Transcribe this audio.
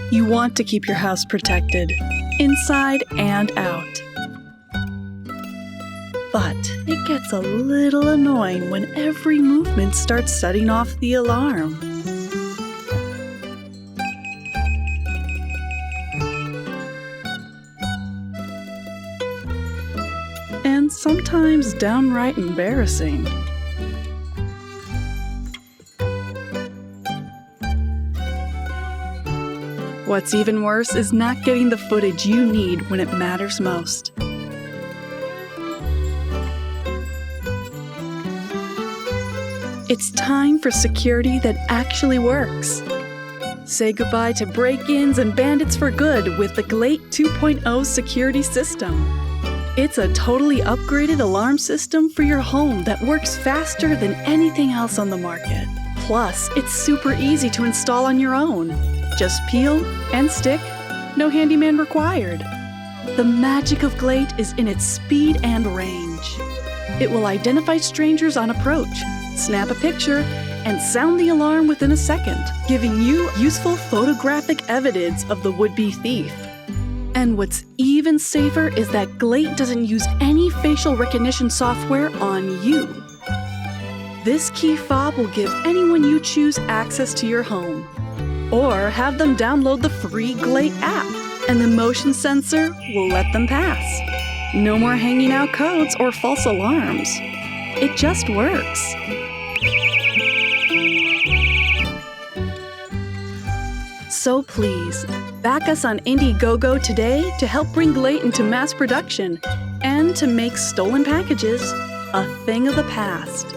You want to keep your house protected, inside and out. But it gets a little annoying when every movement starts setting off the alarm. And sometimes downright embarrassing. What's even worse is not getting the footage you need when it matters most. It's time for security that actually works. Say goodbye to break-ins and bandits for good with the Glate 2.0 security system. It's a totally upgraded alarm system for your home that works faster than anything else on the market. Plus, it's super easy to install on your own. Just peel and stick, no handyman required. The magic of Glate is in its speed and range. It will identify strangers on approach, snap a picture, and sound the alarm within a second, giving you useful photographic evidence of the would-be thief. And what's even safer is that Glate doesn't use any facial recognition software on you. This key fob will give anyone you choose access to your home. Or have them download the free Glate app, and the motion sensor will let them pass. No more hanging out codes or false alarms. It just works. So please, back us on Indiegogo today to help bring Glate into mass production and to make stolen packages a thing of the past.